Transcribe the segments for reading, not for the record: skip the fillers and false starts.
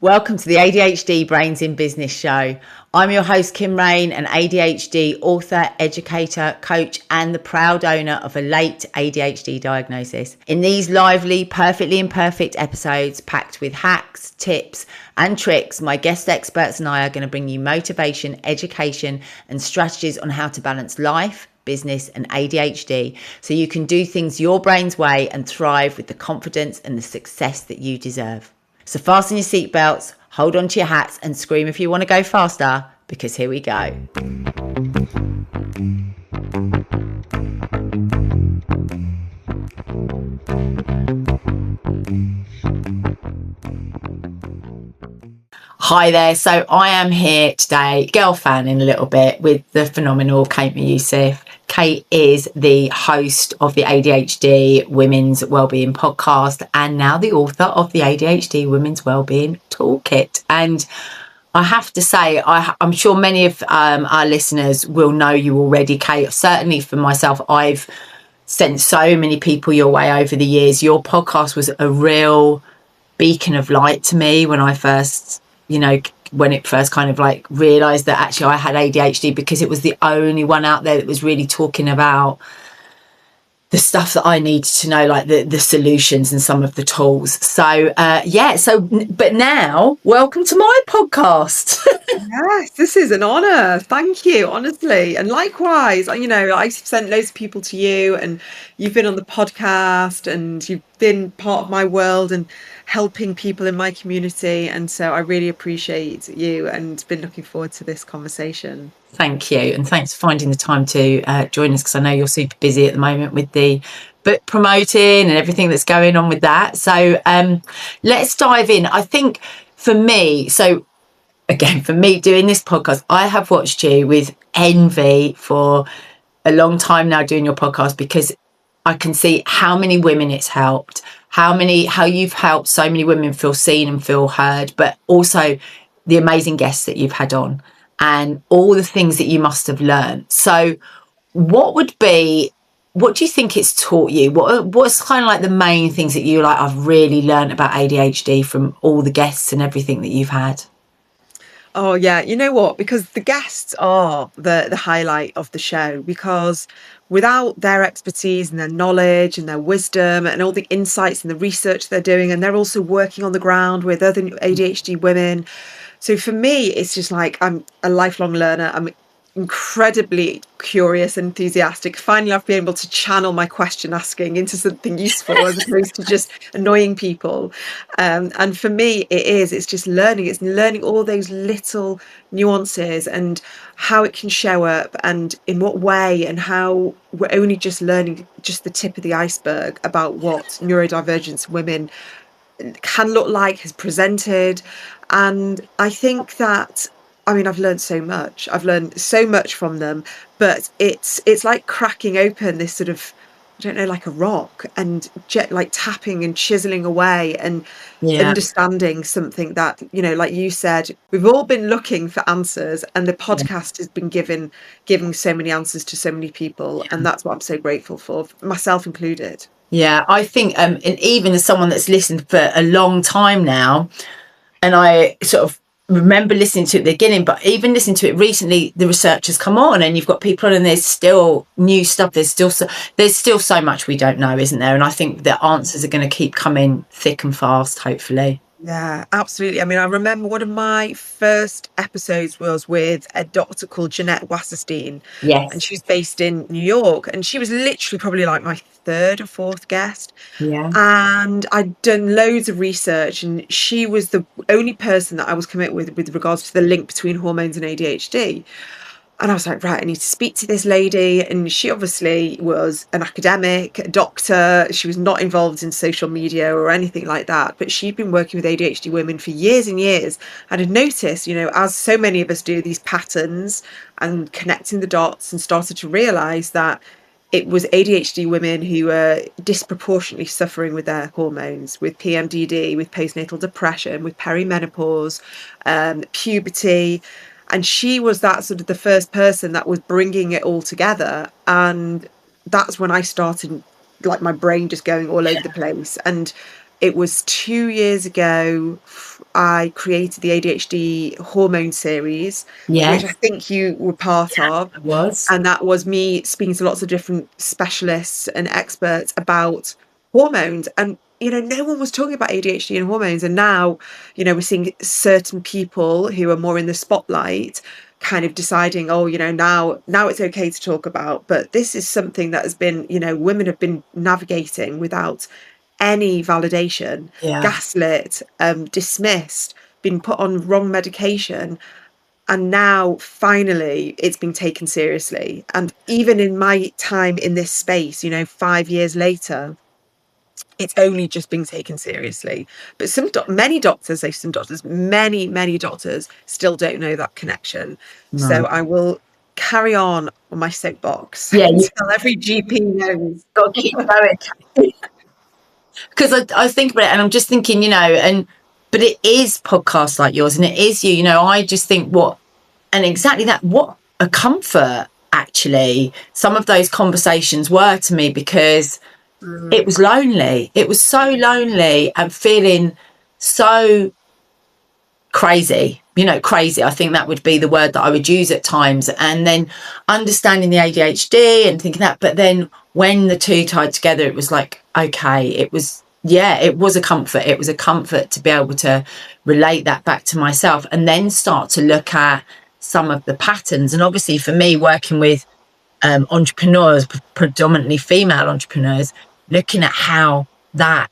Welcome to the ADHD Brains in Business show. I'm your host, Kim Raine, an ADHD author, educator, coach, and the proud owner of a late ADHD diagnosis. In these lively, perfectly imperfect episodes packed with hacks, tips, and tricks, my guest experts and I are going to bring you motivation, education, and strategies on how to balance life, business, and ADHD so you can do things your brain's way and thrive with the confidence and the success that you deserve. So fasten your seatbelts, hold on to your hats and scream if you want to go faster, because here we go. Hi there. So I am here today, girl fanning a little bit with the phenomenal Kate Moryoussef. Kate is the host of the ADHD Women's Wellbeing podcast and now the author of the ADHD Women's Wellbeing Toolkit. And I have to say, I'm sure many of our listeners will know you already, Kate. Certainly for myself, I've sent so many people your way over the years. Your podcast was a real beacon of light to me when I first, when it first kind of like realised that actually I had ADHD, because it was the only one out there that was really talking about the stuff that I needed to know, like the solutions and some of the tools. So, but now, welcome to my podcast. Yes, this is an honour. Thank you, honestly. And likewise, I've sent loads of people to you and you've been on the podcast and you've been part of my world and helping people in my community. And so I really appreciate you and been looking forward to this conversation. Thank you. And thanks for finding the time to join us, because I know you're super busy at the moment with the book promoting and everything that's going on with that. So let's dive in. I think for me doing this podcast, I have watched you with envy for a long time now doing your podcast, because I can see how many women it's helped, how you've helped so many women feel seen and feel heard, but also the amazing guests that you've had on and all the things that you must have learned. So what do you think it's taught you? What's kind of like the main things that you I've really learned about ADHD from all the guests and everything that you've had? Oh, yeah. You know what? Because the guests are the highlight of the show, because without their expertise and their knowledge and their wisdom and all the insights and the research they're doing, and they're also working on the ground with other ADHD women. So for me, it's just like I'm a lifelong learner. I'm incredibly curious and enthusiastic. Finally, I've been able to channel my question asking into something useful as opposed to just annoying people. And for me, it's just learning. It's learning all those little nuances and how it can show up and in what way, and how we're only just learning just the tip of the iceberg about what neurodivergent women can look like, has presented. And I think that, I've learned so much. I've learned so much from them, but it's like cracking open this sort of, I don't know, like a rock, and like tapping and chiseling away and understanding something that, like you said, we've all been looking for answers, and the podcast has been giving so many answers to so many people. And that's what I'm so grateful for, myself included. Yeah, I think, and even as someone that's listened for a long time now, and I sort of remember listening to it at the beginning, but even listening to it recently, the research has come on and you've got people on, and there's still new stuff. There's still so much we don't know, isn't there? And I think the answers are going to keep coming thick and fast, hopefully. Yeah, absolutely. I remember one of my first episodes was with a doctor called Jeanette Wasserstein. Yes. And she's based in New York. And she was literally probably like my third or fourth guest. Yeah. And I'd done loads of research, and she was the only person that I was committed with regards to the link between hormones and ADHD. And I was like, right, I need to speak to this lady. And she obviously was an academic, a doctor. She was not involved in social media or anything like that. But she'd been working with ADHD women for years and years, and had noticed, as so many of us do, these patterns and connecting the dots, and started to realise that it was ADHD women who were disproportionately suffering with their hormones, with PMDD, with postnatal depression, with perimenopause, puberty. And she was that sort of the first person that was bringing it all together. And that's when I started, like, my brain just going all over the place. And it was 2 years ago, I created the ADHD hormone series, which I Yes, think you were part of. it was. And that was me speaking to lots of different specialists and experts about hormones. And, no one was talking about ADHD and hormones. And now, we're seeing certain people who are more in the spotlight kind of deciding, oh, now it's okay to talk about. But this is something that has been, women have been navigating without any validation, Yeah. gaslit, dismissed, been put on wrong medication. And now finally it's being taken seriously. And even in my time in this space, 5 years later, it's only just being taken seriously. But many doctors, say some doctors, many doctors still don't know that connection. No. So I will carry on my soapbox Yeah, you until every GP knows. got to keep going. Because I was thinking about it and I'm just thinking, but it is podcasts like yours and it is you, I just think and exactly that, what a comfort actually some of those conversations were to me, because it was lonely. It was so lonely and feeling so crazy, crazy. I think that would be the word that I would use at times. And then understanding the ADHD and thinking that, but then when the two tied together, it was like, okay, it was a comfort. It was a comfort to be able to relate that back to myself and then start to look at some of the patterns. And obviously for me, working with entrepreneurs, predominantly female entrepreneurs, looking at how that,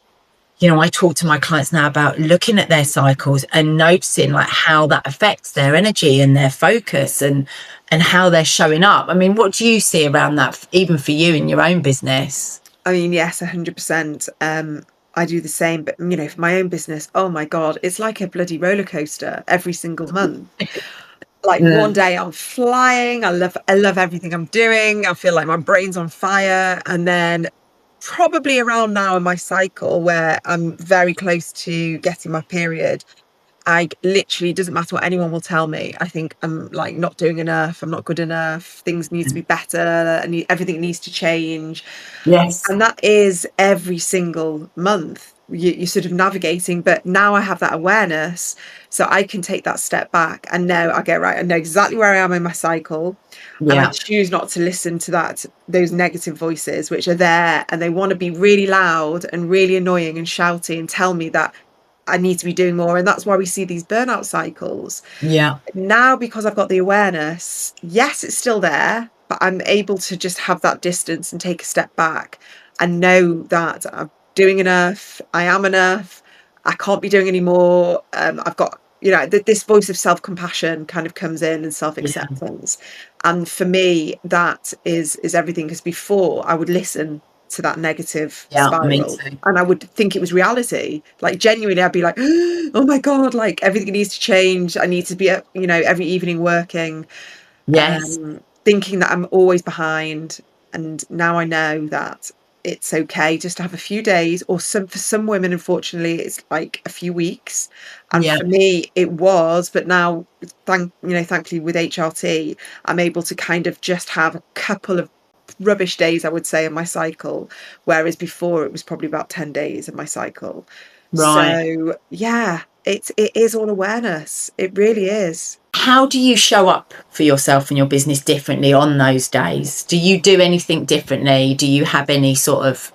I talk to my clients now about looking at their cycles and noticing like how that affects their energy and their focus and how they're showing up. I mean, what do you see around that, even for you in your own business? I mean, yes, 100%. I do the same, but for my own business, oh my God, it's like a bloody roller coaster every single month. Like one day I'm flying, I love everything I'm doing. I feel like my brain's on fire. And then probably around now in my cycle where I'm very close to getting my period, I literally, doesn't matter what anyone will tell me. I think I'm like not doing enough. I'm not good enough. Things need to be better. Everything needs to change. Yes. And that is every single month. You're sort of navigating, but now I have that awareness, so I can take that step back and know, okay, right, I know exactly where I am in my cycle, and I Yeah. choose not to listen to those negative voices which are there, and they want to be really loud and really annoying and shouty and tell me that I need to be doing more. And that's why we see these burnout cycles. Yeah. Now, because I've got the awareness, yes, it's still there, but I'm able to just have that distance and take a step back and know that I'm doing enough, I am enough, I can't be doing any more. I've got, this voice of self-compassion kind of comes in, and Yeah. self-acceptance. And for me, that is everything, because before I would listen to that negative Yeah. Me spiral too. and I would think it was reality. Like genuinely, I'd be like, oh my God, like everything needs to change. I need to be at, every evening working, Yes. thinking that I'm always behind. And now I know that it's okay just to have a few days, or for some women, unfortunately, it's like a few weeks. And Yeah. for me, it was, but now, thankfully with HRT, I'm able to kind of just have a couple of rubbish days, I would say, in my cycle, whereas before it was probably about 10 days in my cycle. Right. So yeah, it is all awareness. It really is. How do you show up for yourself and your business differently on those days? Do you do anything differently? Do you have any sort of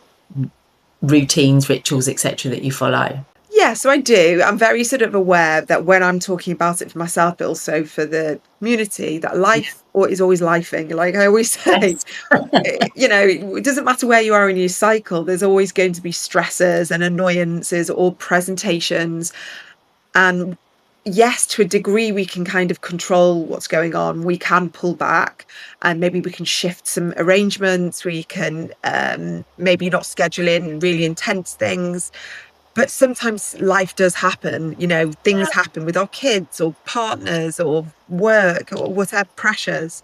routines, rituals, etc., that you follow? Yeah, so I do. I'm very sort of aware that when I'm talking about it for myself, but also for the community, that life is always lifing. Like I always say, Yes. it doesn't matter where you are in your cycle, there's always going to be stressors and annoyances or presentations. And yes, to a degree, we can kind of control what's going on. We can pull back and maybe we can shift some arrangements. We can maybe not schedule in really intense things. But sometimes life does happen, things happen with our kids or partners or work or whatever pressures.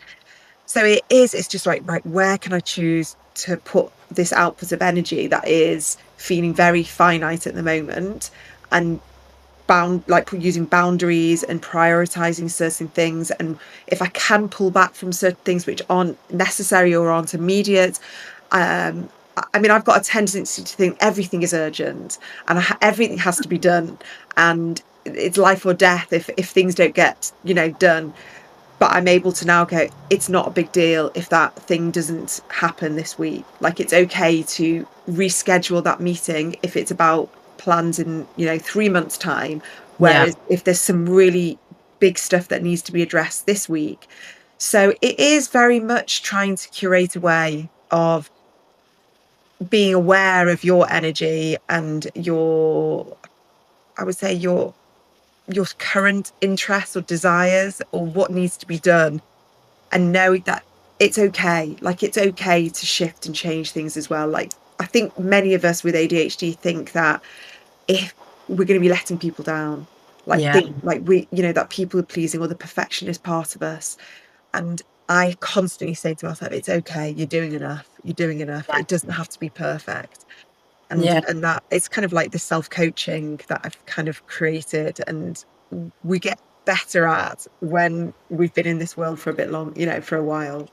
So it's just like, right, where can I choose to put this output of energy that is feeling very finite at the moment, and like using boundaries and prioritizing certain things. And if I can pull back from certain things which aren't necessary or aren't immediate, I mean, I've got a tendency to think everything is urgent and everything has to be done, and it's life or death if things don't get, done. But I'm able to now go, it's not a big deal if that thing doesn't happen this week. Like, it's okay to reschedule that meeting if it's about plans in, 3 months' time. Yeah. Whereas if there's some really big stuff that needs to be addressed this week. So it is very much trying to curate a way of being aware of your energy and I would say your current interests or desires or what needs to be done, and knowing that it's okay. Like, it's okay to shift and change things as well. Like, I think many of us with ADHD think that if we're going to be letting people down, like Yeah. think like that people pleasing or the perfectionist part of us. And I constantly say to myself, it's okay, you're doing enough. You're doing enough. It doesn't have to be perfect. And Yeah. and that it's kind of like the self-coaching that I've kind of created, and we get better at when we've been in this world for a bit long, for a while.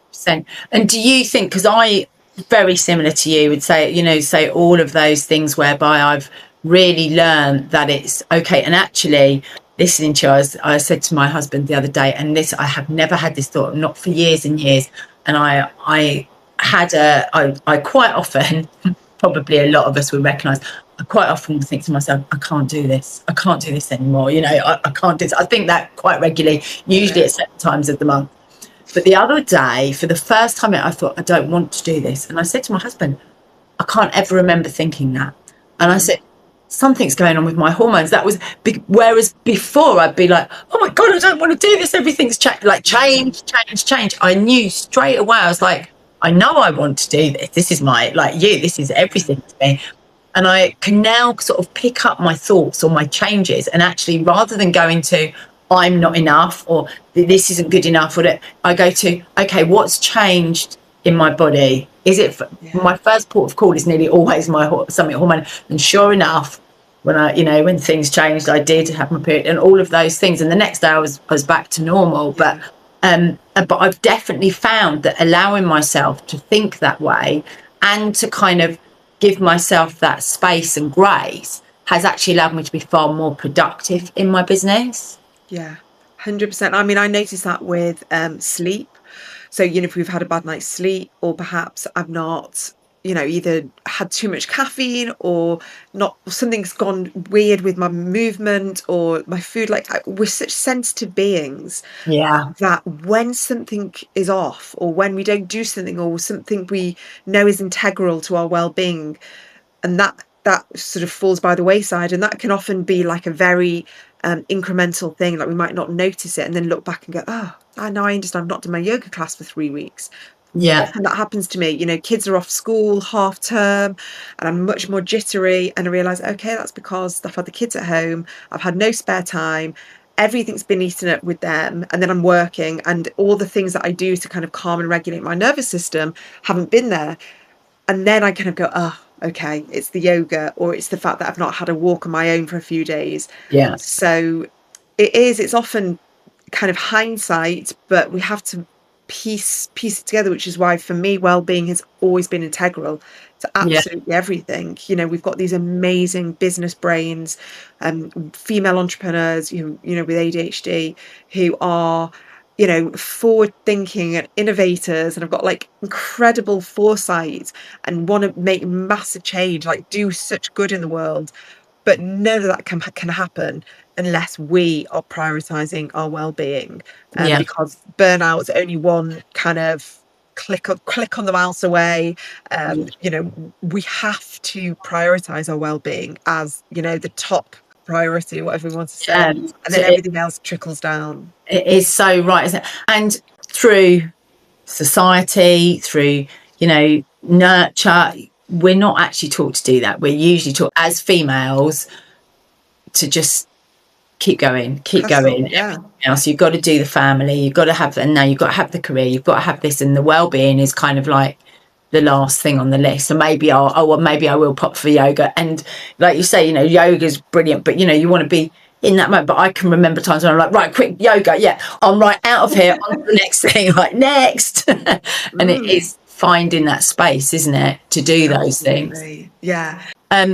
And do you think, because I, very similar to you, would say all of those things whereby I've really learned that it's okay. And actually, listening to you, I said to my husband the other day, and this, I have never had this thought, not for years and years. And I quite often, probably a lot of us will recognise, I quite often think to myself, I can't do this. I can't do this anymore. I can't do this. I think that quite regularly, usually at certain times of the month. But the other day, for the first time, I thought, I don't want to do this. And I said to my husband, I can't ever remember thinking that. And I said, something's going on with my hormones. That was whereas before I'd be like, oh my God, I don't want to do this. Everything's change. I knew straight away. I was like, I know I want to do this. This is this is everything to me. And I can now sort of pick up my thoughts or my changes, and actually, rather than going to, I'm not enough or this isn't good enough, or I go to, okay, what's changed in my body? Is it my first port of call is nearly always my something hormone, and sure enough, when things changed, I did have my period and all of those things, and the next day I was back to normal. But I've definitely found that allowing myself to think that way and to kind of give myself that space and grace has actually allowed me to be far more productive in my business. Yeah, 100%. I mean, I noticed that with sleep. So, if we've had a bad night's sleep, or perhaps I've not, either had too much caffeine or not, something's gone weird with my movement or my food. Like, we're such sensitive beings that when something is off, or when we don't do something, or something we know is integral to our well-being, and that sort of falls by the wayside, and that can often be like a very incremental thing. Like, we might not notice it and then look back and go, oh, now I understand, I've not done my yoga class for 3 weeks. Often that happens to me. Kids are off school, half term, and I'm much more jittery, and I realise, okay, that's because I've had the kids at home, I've had no spare time, everything's been eaten up with them, and then I'm working, and all the things that I do to kind of calm and regulate my nervous system haven't been there. And then I kind of go, oh, okay, it's the yoga, or it's the fact that I've not had a walk on my own for a few days. So it's often kind of hindsight, but we have to piece it together, which is why for me, well-being has always been integral to absolutely everything. We've got these amazing business brains, female entrepreneurs, with ADHD, who are forward thinking and innovators, and I've got like incredible foresight and want to make massive change, like do such good in the world. But none of that can happen unless we are prioritizing our well-being, because burnout is only one kind of click on the mouse away. We have to prioritize our well-being as the top priority, whatever we want to say, and then everything else trickles down. It is so right, isn't it? And through society, through nurture, we're not actually taught to do that. We're usually taught as females to just keep going. Everything else, you've got to do the family, you've got to have, and now you've got to have the career, you've got to have this, and the well-being is kind of like the last thing on the list. So maybe maybe I will pop for yoga, and like you say, yoga's brilliant, but you want to be in that moment. But I can remember times when I'm like, right, quick yoga, I'm right out of here on the next thing, like next. And it is finding that space, isn't it, to do those things. Absolutely. Yeah.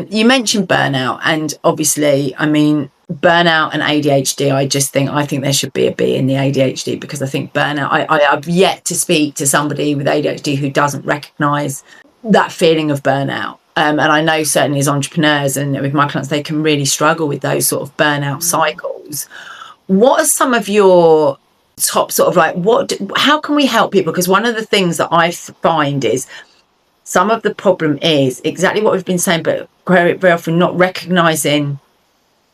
You mentioned burnout, and obviously, I mean, burnout and ADHD, I think there should be a B in the ADHD, because I think burnout, I've yet to speak to somebody with ADHD who doesn't recognise that feeling of burnout. And I know certainly as entrepreneurs and with my clients, they can really struggle with those sort of burnout cycles. What are some of your top sort of like, how can we help people? Because one of the things that I find is some of the problem is exactly what we've been saying, but very, very often not recognising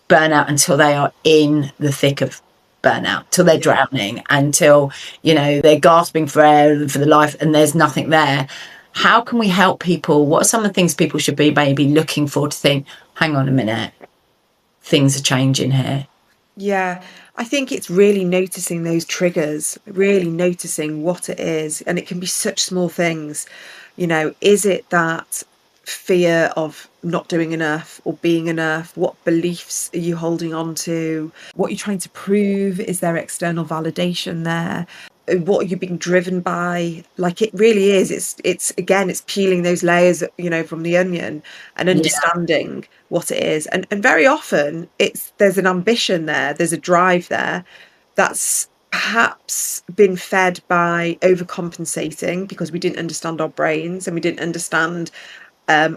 burnout until they are in the thick of burnout, till they're drowning, until, you know, they're gasping for air for the life and there's nothing there. How can we help people? What are some of the things people should be maybe looking for to think, hang on a minute, things are changing here? Yeah, I think it's really noticing those triggers, really noticing what it is. And it can be such small things. You know, is it that fear of not doing enough or being enough? What beliefs are you holding on to? What are you trying to prove? Is there external validation there? What are you being driven by? Like, it really is. It's again, it's peeling those layers, you know, from the onion and understanding what it is. And very often there's an ambition there, there's a drive there that's perhaps been fed by overcompensating because we didn't understand our brains and we didn't understand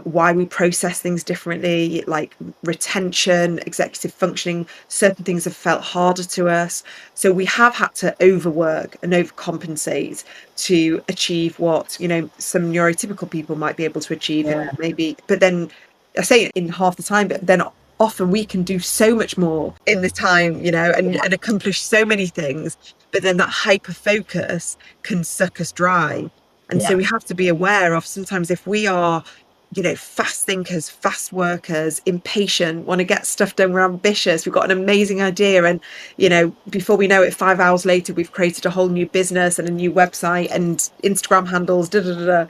why we process things differently, like retention, executive functioning. Certain things have felt harder to us. So we have had to overwork and overcompensate to achieve what, you know, some neurotypical people might be able to achieve, maybe. But then I say in half the time, but then often we can do so much more in the time, you know, and accomplish so many things. But then that hyper focus can suck us dry. And so we have to be aware of sometimes if we are, you know, fast thinkers, fast workers, impatient, want to get stuff done, we're ambitious, we've got an amazing idea, and, you know, before we know it, 5 hours later, we've created a whole new business and a new website and Instagram handles, da da da.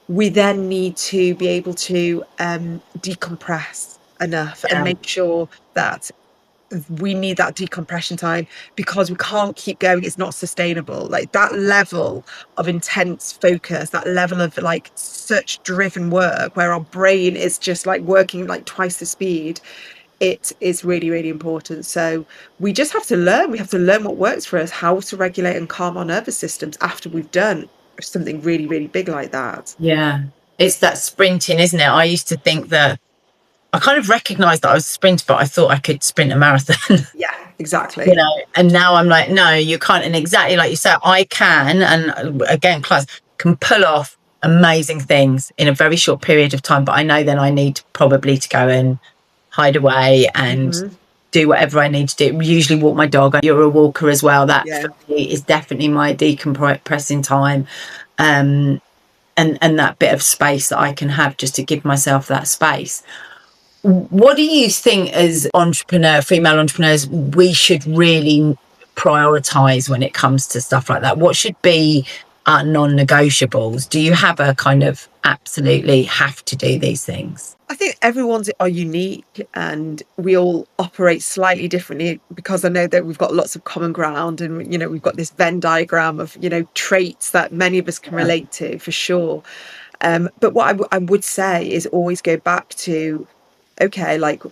We then need to be able to decompress enough and make sure that we need that decompression time, because we can't keep going. It's not sustainable. Like that level of intense focus, that level of like such driven work where our brain is just like working like twice the speed. It is really, really important. So we just have to learn. We have to learn what works for us, how to regulate and calm our nervous systems after we've done something really, really big like that. Yeah. It's that sprinting, isn't it? I used to think that I kind of recognised that I was a sprinter, but I thought I could sprint a marathon. Yeah, exactly. You know, and now I'm like, no, you can't. And exactly like you said, I can, and again, clients can pull off amazing things in a very short period of time. But I know then I need probably to go and hide away and do whatever I need to do. Usually walk my dog. You're a walker as well. That for me is definitely my decompressing time. And that bit of space that I can have just to give myself that space. What do you think as female entrepreneurs, we should really prioritise when it comes to stuff like that? What should be our non-negotiables? Do you have a kind of absolutely have to do these things? I think everyone's are unique and we all operate slightly differently, because I know that we've got lots of common ground and, you know, we've got this Venn diagram of, you know, traits that many of us can relate to for sure. But what I would say is always go back to, okay, like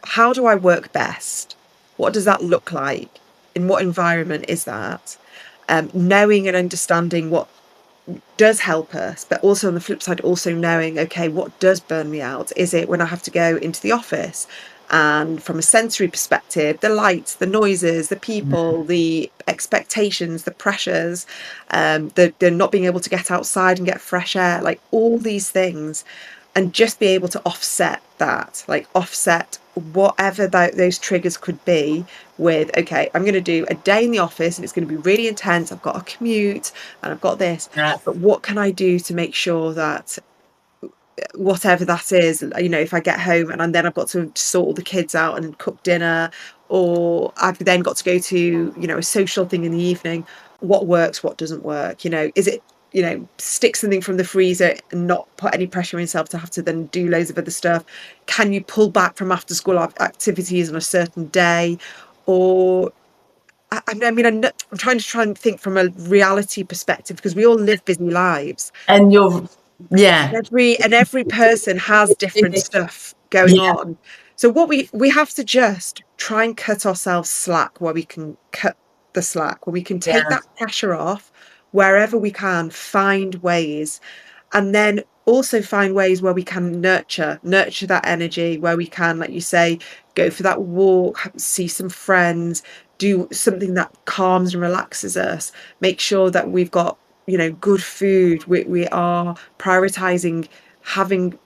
how do I work best? What does that look like? In what environment is that? Knowing and understanding what does help us, but also on the flip side, also knowing, okay, what does burn me out? Is it when I have to go into the office and from a sensory perspective, the lights, the noises, the people, the expectations, the pressures, the not being able to get outside and get fresh air, like all these things, and just be able to offset that, like offset whatever those triggers could be with, okay, I'm going to do a day in the office and it's going to be really intense. I've got a commute and I've got this, but what can I do to make sure that whatever that is, you know, if I get home and then I've got to sort all the kids out and cook dinner, or I've then got to go to, you know, a social thing in the evening, what works, what doesn't work, you know, is it, you know, stick something from the freezer and not put any pressure on yourself to have to then do loads of other stuff? Can you pull back from after school activities on a certain day? Or I'm trying to think from a reality perspective, because we all live busy lives. And you're, yeah, Every person has different stuff going yeah, on. So what we have to just try and cut ourselves slack where we can cut the slack, where we can take yeah, that pressure off wherever we can, find ways, and then also find ways where we can nurture that energy, where we can, like you say, go for that walk, see some friends, do something that calms and relaxes us, make sure that we've got, good food. We are prioritizing having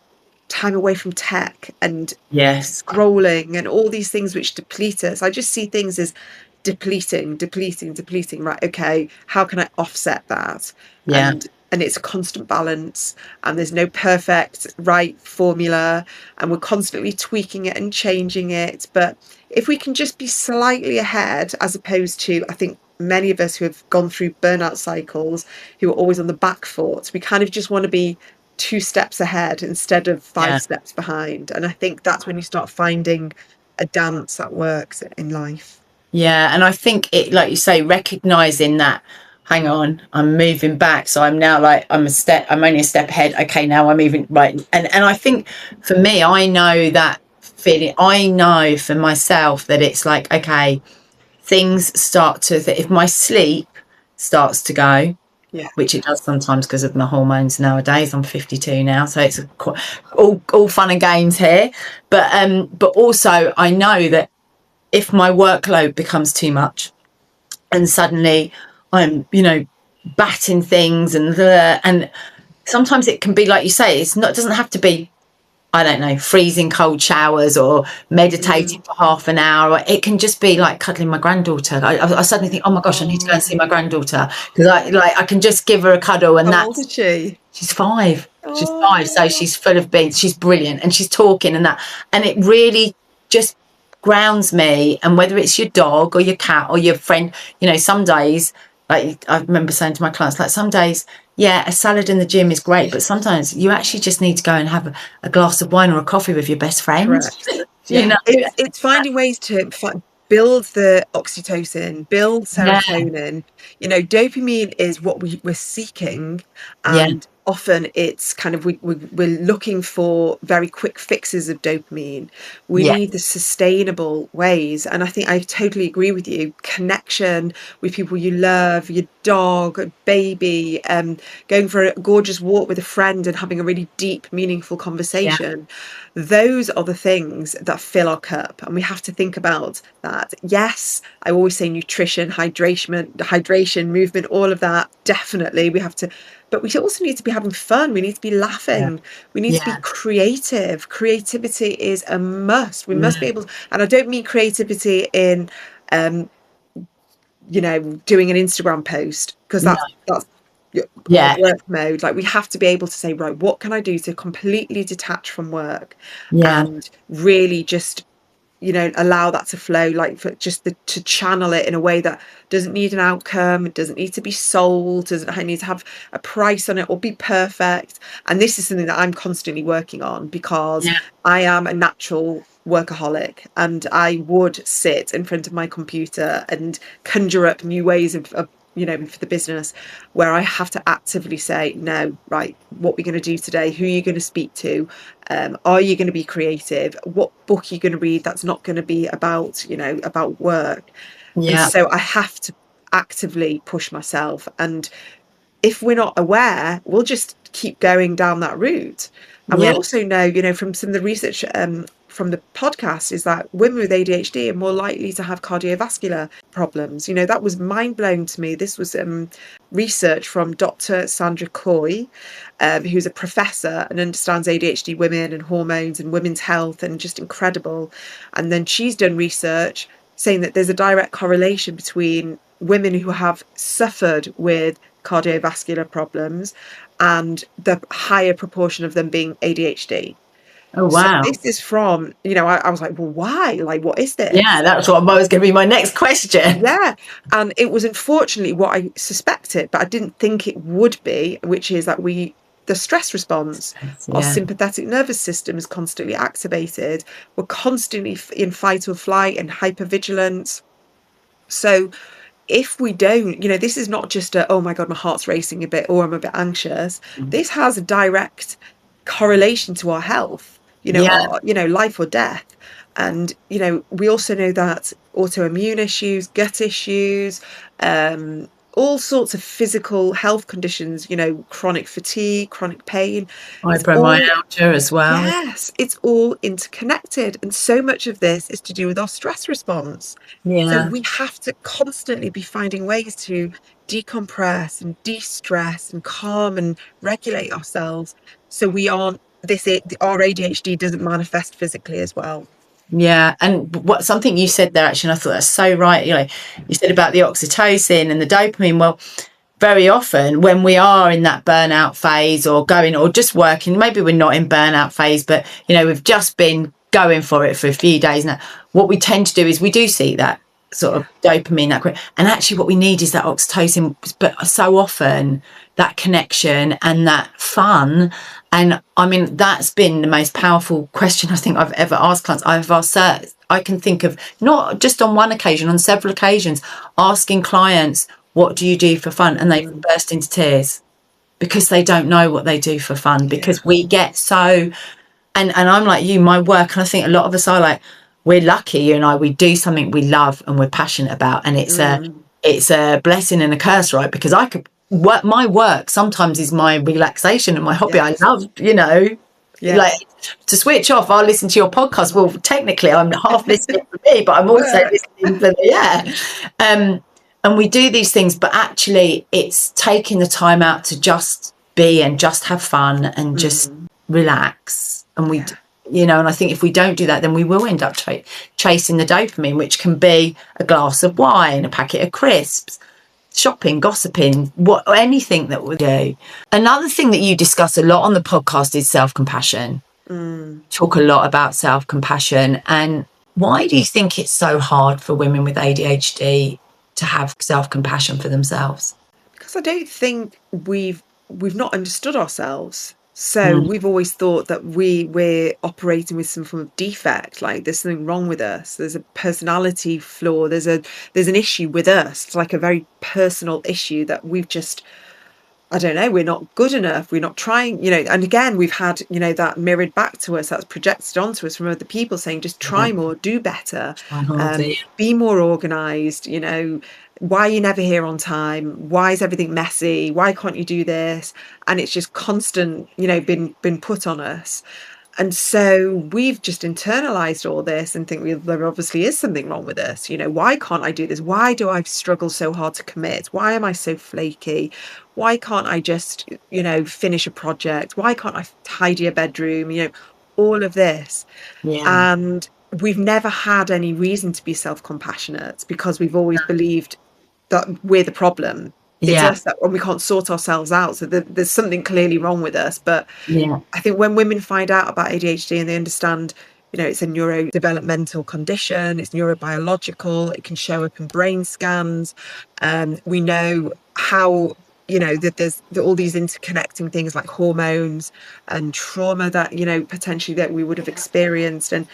time away from tech and yes, scrolling and all these things which deplete us. I just see things as depleting. Right, okay, how can I offset that? yeah, And it's a constant balance, and there's no perfect right formula, and we're constantly tweaking it and changing it. But if we can just be slightly ahead, as opposed to, I think many of us who have gone through burnout cycles, who are always on the back foot, we kind of just want to be 2 steps ahead instead of five yeah. steps behind. And I think that's when you start finding a dance that works in life. Yeah, and I think it, like you say, recognizing that, hang on, I'm moving back. So I'm now like, I'm only a step ahead. Okay, now I'm moving right. And I think for me, I know that feeling. I know for myself that it's like, okay, things start to, if my sleep starts to go, Yeah. which it does sometimes because of my hormones nowadays. I'm 52 now, so it's all fun and games here. But also I know that if my workload becomes too much and suddenly I'm, batting things and sometimes it can be like you say, it doesn't have to be, I don't know, freezing cold showers or meditating Mm. for half an hour. It can just be like cuddling my granddaughter. I suddenly think, oh my gosh, I need to go and Oh, see my granddaughter, because I can just give her a cuddle, and how old that's, is she? she's 5. She's 5, so Oh, she's full of beans. She's brilliant, and she's talking and that, and it really just grounds me. And whether it's your dog or your cat or your friend, some days, like I remember saying to my clients, like some days, yeah, a salad in the gym is great, but sometimes you actually just need to go and have a glass of wine or a coffee with your best friend. correct. you Yeah, know, it's finding ways to build the oxytocin, build yeah, serotonin. Dopamine is what we're seeking, yeah, and often it's kind of we're looking for very quick fixes of dopamine. We yeah, need the sustainable ways, and I think I totally agree with you. Connection with people you love, your dog, a baby, going for a gorgeous walk with a friend and having a really deep, meaningful yeah, conversation. Those are the things that fill our cup, and we have to think about that. Yes, I always say nutrition, hydration, movement, all of that. Definitely, we have to, but we also need to be having fun. We need to be yeah, laughing. We need to be yeah, creative. Creativity is a must. We must be mm, able to, and I don't mean creativity in, um, doing an Instagram post, because no, that's hard yeah, work mode. Like, we have to be able to say, right, what can I do to completely detach from work yeah, and really just, allow that to flow, like for just to channel it in a way that doesn't need an outcome, it doesn't need to be sold, doesn't need to have a price on it or be perfect. And this is something that I'm constantly working on, because yeah, I am a natural workaholic, and I would sit in front of my computer and conjure up new ways of for the business, where I have to actively say, no, right, what we're going to do today, who are you going to speak to, are you going to be creative, what book are you going to read that's not going to be about work. And yeah, so I have to actively push myself, and if we're not aware, we'll just keep going down that route. And we yeah. also know, from some of the research, from the podcast, is that women with ADHD are more likely to have cardiovascular problems. That was mind blowing to me. This was research from Dr. Sandra Coy, who's a professor and understands ADHD women and hormones and women's health, and just incredible. And then she's done research saying that there's a direct correlation between women who have suffered with cardiovascular problems and the higher proportion of them being ADHD. Oh So wow. this is from, I was like, well, why? Like, what is Yeah, this? that's what was going to be my next question. Yeah. And it was unfortunately what I suspected, but I didn't think it would be, which is that the stress response, our Yeah, sympathetic nervous system is constantly activated. We're constantly in fight or flight and hypervigilance. So if we don't, this is not just a, oh my God, my heart's racing a bit, or I'm a bit anxious. This has a direct correlation to our health, Yeah, our, life or death. And, we also know that autoimmune issues, gut issues, all sorts of physical health conditions, chronic fatigue, chronic pain, it's all, fibromyalgia as well. yes, it's all interconnected. And so much of this is to do with our stress response. So Yeah. we have to constantly be finding ways to decompress and de-stress and calm and regulate ourselves, so we aren't our ADHD doesn't manifest physically as well. Yeah, and what something you said there actually, and I thought that's so right. You said about the oxytocin and the dopamine. Well, very often when we are in that burnout phase or going or just working, maybe we're not in burnout phase, but we've just been going for it for a few days now. What we tend to do is we do see that sort of dopamine, and actually what we need is that oxytocin. But so often that connection and that fun. And I mean, that's been the most powerful question I think I've ever asked clients. I can think of, not just on one occasion, on several occasions, asking clients, what do you do for fun? And they burst into tears because they don't know what they do for fun, Yeah. because we get so, and I'm like you, my work, and I think a lot of us are like, we're lucky, you and I, we do something we love and we're passionate about. And it's a blessing and a curse, right? Because I could work, my work sometimes is my relaxation and my hobby. I Yes. love, Yes. like to switch off, I'll listen to your podcast. Well, technically I'm half listening for me, but I'm also Work. listening for and we do these things, but actually it's taking the time out to just be and just have fun and just relax. And and I think if we don't do that, then we will end up chasing the dopamine, which can be a glass of wine, a packet of crisps, shopping, gossiping, anything that we do. Another thing that you discuss a lot on the podcast is self-compassion. Talk a lot about self-compassion. And why do you think it's so hard for women with ADHD to have self-compassion for themselves? Because I don't think we've not understood ourselves. So we've always thought that we're operating with some form of defect, like there's something wrong with us. There's a personality flaw. There's an issue with us. It's like a very personal issue that we've just, I don't know, we're not good enough. We're not trying, and again, we've had, that mirrored back to us, that's projected onto us from other people saying, just try more, do better, be more organized, why are you never here on time? Why is everything messy? Why can't you do this? And it's just constant, been put on us. And so we've just internalized all this and think, well, there obviously is something wrong with us. Why can't I do this? Why do I struggle so hard to commit? Why am I so flaky? Why can't I just, finish a project? Why can't I tidy a bedroom? All of this. Yeah. And we've never had any reason to be self-compassionate because we've always believed that we're the problem. It's Yeah. us that when we can't sort ourselves out. So there's something clearly wrong with us. But Yeah. I think when women find out about ADHD and they understand, it's a neurodevelopmental condition, it's neurobiological, it can show up in brain scans. We know how, that there's all these interconnecting things like hormones and trauma that, potentially that we would have experienced. And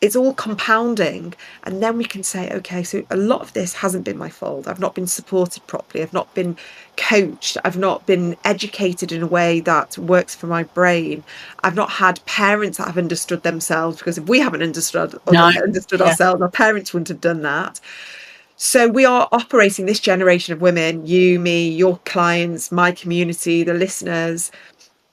it's all compounding. And then we can say, okay, so a lot of this hasn't been my fault. I've not been supported properly. I've not been coached. I've not been educated in a way that works for my brain. I've not had parents that have understood themselves, because if we haven't understood ourselves, our parents wouldn't have done that. So we are operating, this generation of women, you, me, your clients, my community, the listeners,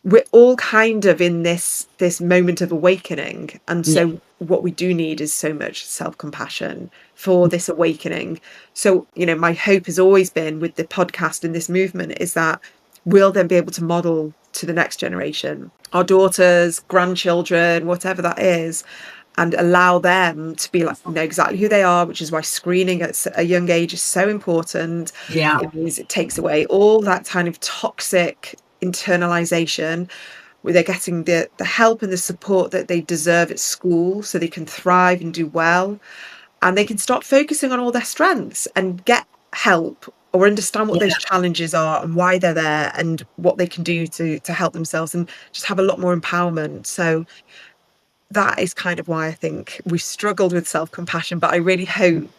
we're all kind of in this moment of awakening. And so what we do need is so much self-compassion for this awakening. So, my hope has always been with the podcast and this movement is that we'll then be able to model to the next generation, our daughters, grandchildren, whatever that is, and allow them to be like, know exactly who they are, which is why screening at a young age is so important. Yeah. It means it takes away all that kind of toxic internalization, where they're getting the help and the support that they deserve at school so they can thrive and do well, and they can start focusing on all their strengths and get help or understand what those challenges are and why they're there and what they can do to help themselves and just have a lot more empowerment. So that is kind of why I think we've struggled with self-compassion, but I really hope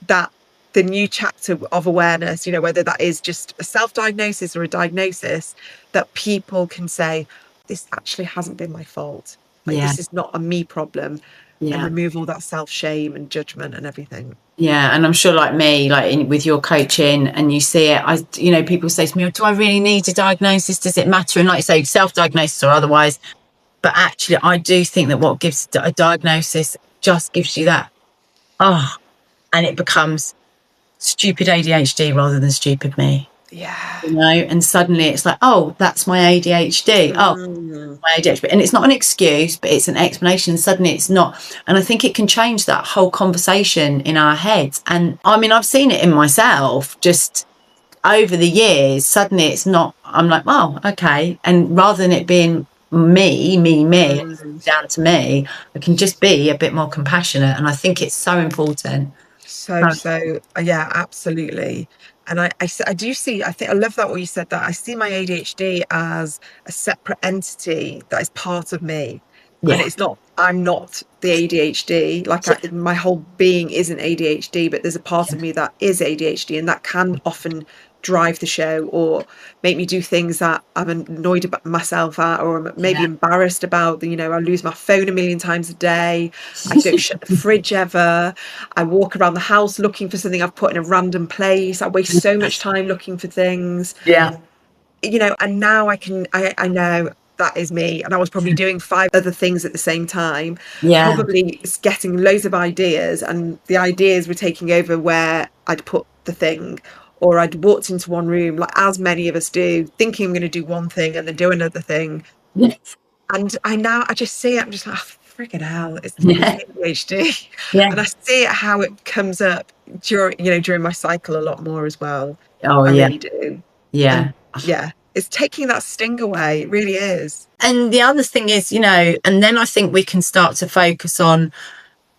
that the new chapter of awareness, you know, whether that is just a self-diagnosis or a diagnosis, that people can say, this actually hasn't been my fault. Like, Yeah. this is not a me problem, and Yeah. remove all that self-shame and judgment and everything. Yeah, and I'm sure, like me, like with your coaching, and you see it, people say to me, "Do I really need a diagnosis? Does it matter?" And like you say, self-diagnosis or otherwise, but actually, I do think that what gives a diagnosis just gives you that, and it becomes stupid ADHD rather than stupid me. Yeah. And suddenly it's like, oh, that's my ADHD. Oh, my ADHD. And it's not an excuse, but it's an explanation. Suddenly it's not. And I think it can change that whole conversation in our heads. And I mean, I've seen it in myself just over the years. Suddenly it's not, I'm like, oh, okay. And rather than it being me, down to me, I can just be a bit more compassionate. And I think it's so important. So yeah, absolutely. And I do see, I think I love that what you said, that I see my ADHD as a separate entity that is part of me. And Yeah. it's not, I'm not the ADHD, like my whole being isn't ADHD, but there's a part of me that is ADHD, and that can often drive the show or make me do things that I'm annoyed about myself at, or I'm maybe embarrassed about. You know, I lose my phone a million times a day. I don't shut the fridge ever. I walk around the house looking for something I've put in a random place. I waste so much time looking for things. Yeah. You know, and now I know that is me. And I was probably doing 5 other things at the same time, Yeah. probably getting loads of ideas, and the ideas were taking over where I'd put the thing. Or I'd walked into one room, like as many of us do, thinking I'm going to do one thing and then do another thing. Yes. And I just see it, I'm just like, oh, freaking hell, it's Yeah. ADHD. Yeah. And I see it how it comes up during my cycle a lot more as well. Oh, I yeah. really do. Yeah. And yeah, it's taking that sting away. It really is. And the other thing is, and then I think we can start to focus on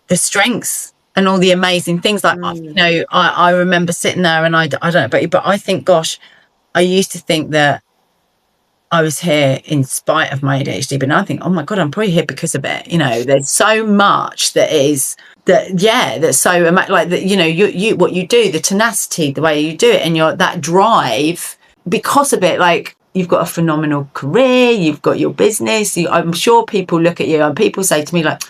the strengths and all the amazing things. Like, I remember sitting there, and I don't know about you, but I think, gosh, I used to think that I was here in spite of my ADHD, but now I think, oh my God, I'm probably here because of it. There's so much that's so like that, you what you do, the tenacity, the way you do it, and that drive because of it. Like, you've got a phenomenal career, you've got your business. I'm sure people look at you and people say to me like,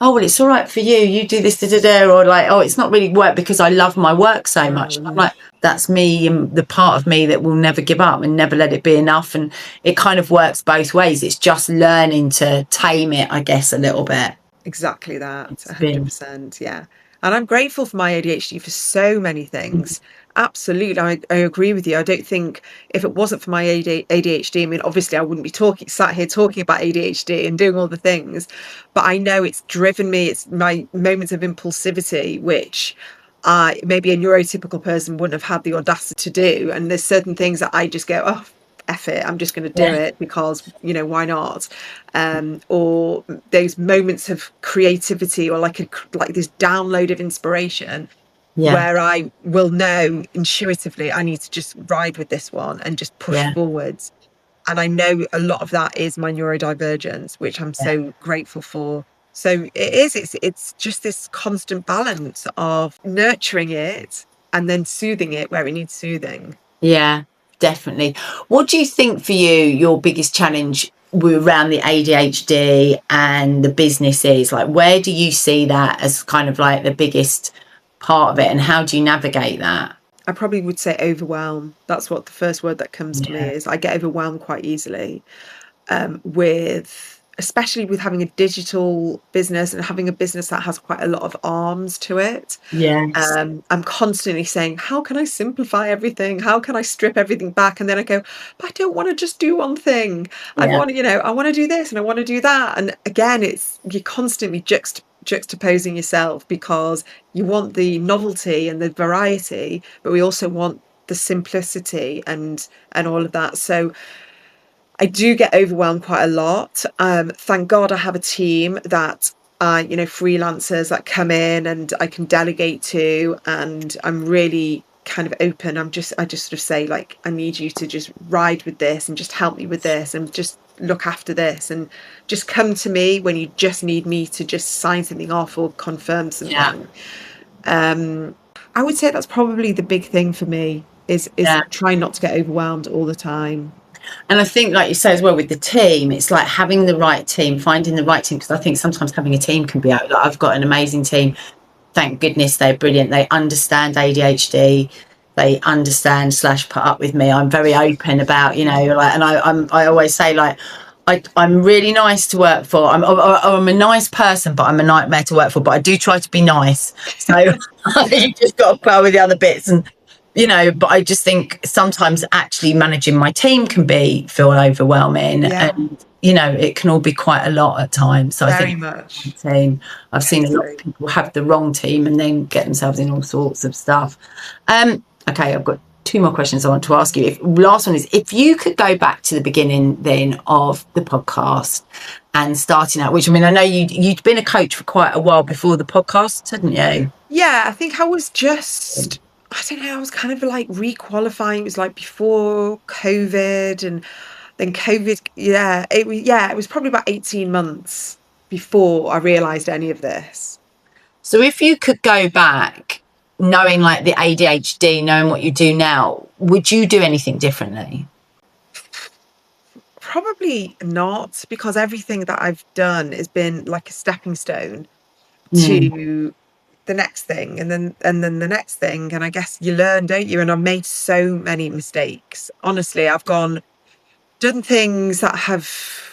oh, well, it's all right for you do this, or like, oh, it's not really work because I love my work so much. I'm like, that's me, and the part of me that will never give up and never let it be enough. And it kind of works both ways. It's just learning to tame it, I guess, a little bit. Exactly that. 100%. Yeah. And I'm grateful for my ADHD for so many things. Absolutely. I agree with you. I don't think if it wasn't for my ADHD, I mean, obviously I wouldn't be sat here talking about ADHD and doing all the things, but I know it's driven me. It's my moments of impulsivity, which maybe a neurotypical person wouldn't have had the audacity to do. And there's certain things that I just go, oh, F it, I'm just going to do it because, why not? Or those moments of creativity, or like this download of inspiration, where I will know intuitively I need to just ride with this one and just push forwards. And I know a lot of that is my neurodivergence, which I'm so grateful for. So it's just this constant balance of nurturing it and then soothing it where it needs soothing. Yeah, definitely. What do you think for you, your biggest challenge around the ADHD and the business is? Like, where do you see that as kind of like the biggest part of it, and how do you navigate that? I probably would say overwhelm. That's what the first word that comes to me is. I get overwhelmed quite easily, especially with having a digital business and having a business that has quite a lot of arms to it. Yes. I'm constantly saying, how can I simplify everything? How can I strip everything back? And then I go, but I don't want to just do one thing. I want to, I want to do this and I want to do that. And again, you're constantly juxtaposing yourself, because you want the novelty and the variety, but we also want the simplicity and all of that. So I do get overwhelmed quite a lot. Thank God I have a team that freelancers that come in and I can delegate to, and I'm really kind of open. I just sort of say, like, I need you to just ride with this and just help me with this and just look after this, and just come to me when you just need me to just sign something off or confirm something. I would say that's probably the big thing for me is Yeah. trying not to get overwhelmed all the time. And I think, like you say as well, with the team, it's like having the right team, finding the right team. Because I think sometimes having a team can be out. Like I've got an amazing team. Thank goodness they're brilliant. They understand ADHD. They understand / put up with me. I'm very open about, like, and I always say, like, I'm really nice to work for. I'm a nice person, but I'm a nightmare to work for. But I do try to be nice. So you just got to play with the other bits, and but I just think sometimes actually managing my team can feel overwhelming, Yeah, and it can all be quite a lot at times. So I very think much. team. I've seen a lot of Totally. people have the wrong team and then get themselves in all sorts of stuff. Okay, I've got two more questions I want to ask you. Last one is, if you could go back to the beginning then of the podcast and starting out, which, I mean, I know you'd been a coach for quite a while before the podcast, hadn't you? Yeah, I think I was just, I don't know, I was kind of like requalifying. It was like before COVID, and then COVID, it was probably about 18 months before I realized any of this. So if you could go back, knowing like the ADHD, knowing what you do now, would you do anything differently? Probably not, because everything that I've done has been like a stepping stone Mm, to the next thing, and then the next thing. And I guess you learn, don't you? And I've made so many mistakes. Honestly, I've done things that have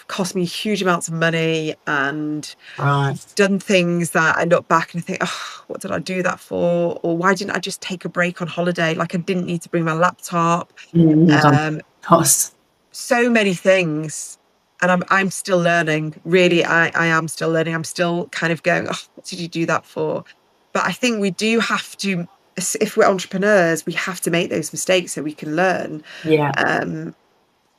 cost me huge amounts of money, and right. done things that I look back and I think, oh, what did I do that for? Or why didn't I just take a break on holiday? Like, I didn't need to bring my laptop. Done. Um, Costs. so many things. And I'm still learning. Really, I am still learning. I'm still kind of going, oh, what did you do that for? But I think we do have to, if we're entrepreneurs, we have to make those mistakes so we can learn. Yeah. Um,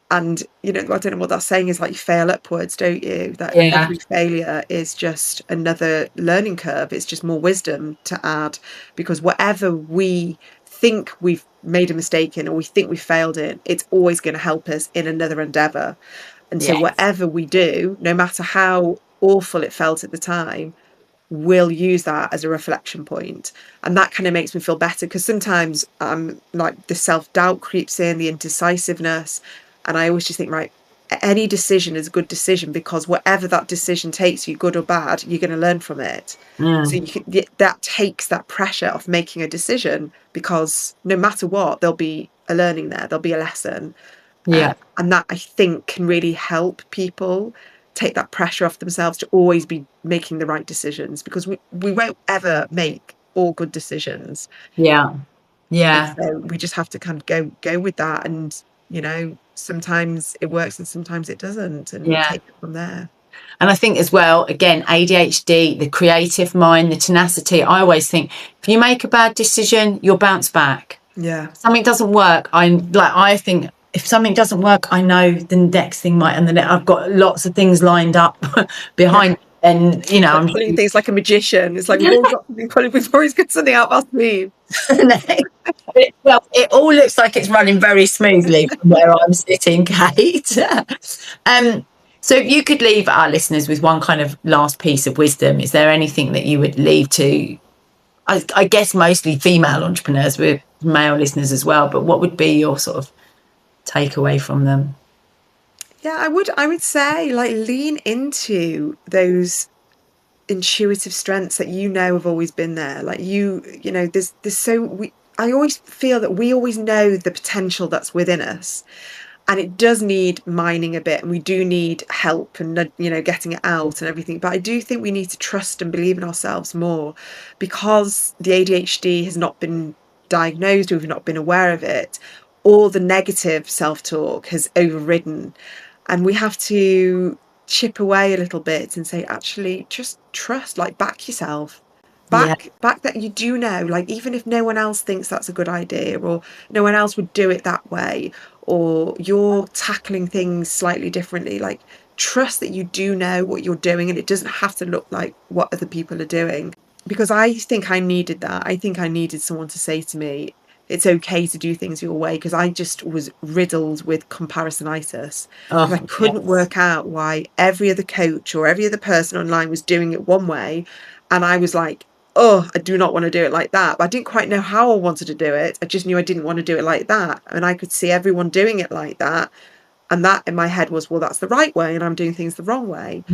and I don't know what that saying is, like, you fail upwards, don't you? That Yeah. every failure is just another learning curve. It's just more wisdom to add, because whatever we think we've made a mistake in, or we think we failed in, it's always going to help us in another endeavor. And so Yes. whatever we do, no matter how awful it felt at the time, we'll use that as a reflection point. And that kind of makes me feel better, because sometimes like, the self-doubt creeps in, the indecisiveness. And I always just think, right, any decision is a good decision, because whatever that decision takes you, good or bad, you're going to learn from it. So Mm, that takes that pressure off making a decision, because no matter what, there'll be a learning there, there'll be a lesson. yeah. And that, I think, can really help people take that pressure off themselves to always be making the right decisions, because we won't ever make all good decisions. Yeah. And Yeah. so we just have to kind of go with that. And, sometimes it works and sometimes it doesn't, and Yeah. take it from there. And I think as well, again, ADHD, the creative mind, the tenacity. I always think if you make a bad decision, you'll bounce back. Yeah. If something doesn't work, I think if something doesn't work, I know the next thing might, and then I've got lots of things lined up Yeah. behind, and Like pulling things like a magician. It's like we've always got something pulling, we've always got something out of our sleeve. well, it all looks like it's running very smoothly from where I'm sitting, Kate. um, so if you could leave our listeners with one kind of last piece of wisdom, is there anything that you would leave to, I guess, mostly female entrepreneurs, with male listeners as well, but what would be your sort of takeaway from them? Yeah, I would say, like, lean into those intuitive strengths that have always been there. Like, there's so we I always feel that we always know the potential that's within us, and it does need mining a bit, and we do need help, and getting it out and everything. But I do think we need to trust and believe in ourselves more, because the ADHD has not been diagnosed, or we've not been aware of it. All the negative self-talk has overridden, and we have to chip away a little bit and say, actually, just trust, like, back yourself. Yeah. Back that you do know, like, even if no one else thinks that's a good idea, or no one else would do it that way, or you're tackling things slightly differently, like, trust that you do know what you're doing, and it doesn't have to look like what other people are doing. Because I think I needed that. I think I needed someone to say to me, it's okay to do things your way, because I just was riddled with comparisonitis, because I Oh, couldn't yes. work out why every other coach or every other person online was doing it one way, and I was like, oh, I do not want to do it like that. But I didn't quite know how I wanted to do it. I just knew I didn't want to do it like that. And I could see everyone doing it like that. And that in my head was, well, that's the right way, and I'm doing things the wrong way.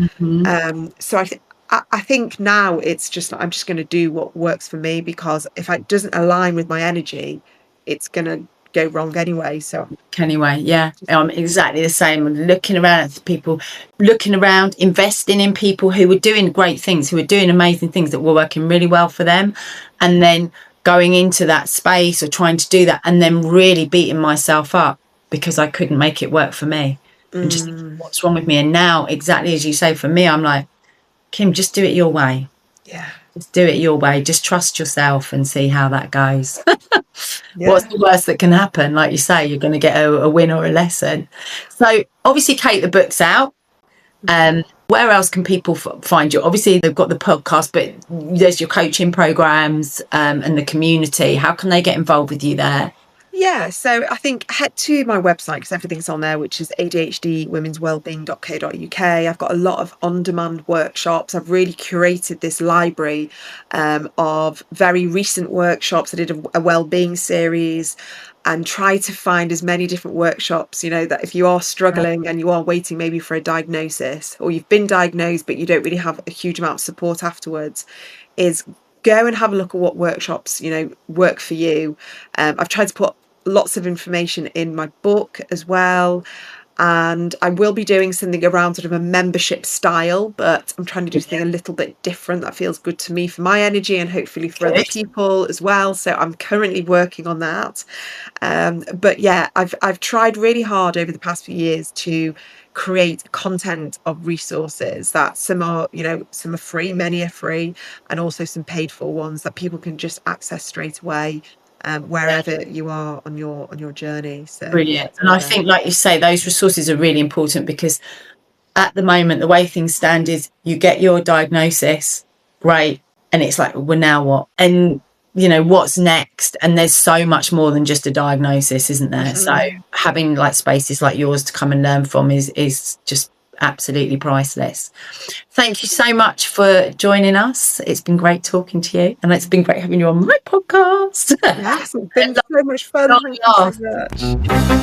So I think now it's just, I'm just going to do what works for me, because if it doesn't align with my energy, it's going to go wrong anyway. So Anyway, yeah, I'm exactly the same. Looking around at people, looking around, investing in people who were doing great things, who were doing amazing things that were working really well for them, and then going into that space or trying to do that, and then really beating myself up because I couldn't make it work for me, and just thinking, what's wrong with me? And now, exactly as you say, for me, I'm like, Kim, just do it your way. yeah, Just do it your way. Just trust yourself and see how that goes. yeah. What's the worst that can happen? Like you say, you're going to get a win or a lesson. So obviously, Kate, the book's out. Where else can people find you? Obviously, they've got the podcast, but there's your coaching programs and the community. How can they get involved with you there? Yeah, so I think head to my website, because everything's on there, which is adhdwomenswellbeing.co.uk. I've got a lot of on-demand workshops. I've really curated this library of very recent workshops. I did a wellbeing series, and try to find as many different workshops, you know, that if you are struggling and you are waiting maybe for a diagnosis, or you've been diagnosed but you don't really have a huge amount of support afterwards, is go and have a look at what workshops, you know, work for you. I've tried to put lots of information in my book as well. And I will be doing something around sort of a membership style, but I'm trying to do something a little bit different that feels good to me for my energy, and hopefully for other people as well. So I'm currently working on that. But yeah, I've tried really hard over the past few years to create content of resources that some are, you know, some are free, many are free, and also some paid for ones that people can just access straight away, wherever you are on your journey. So yeah, Brilliant. it's And all I there. think, like you say, those resources are really important, because at the moment, the way things stand is you get your diagnosis, great, and it's like, well, now what? And, you know, what's next? And there's so much more than just a diagnosis, isn't there? So having like spaces like yours to come and learn from is just absolutely priceless. Thank you so much for joining us. It's been great talking to you, and it's been great having you on my podcast. Yes, it's been so much fun. Thank you so much.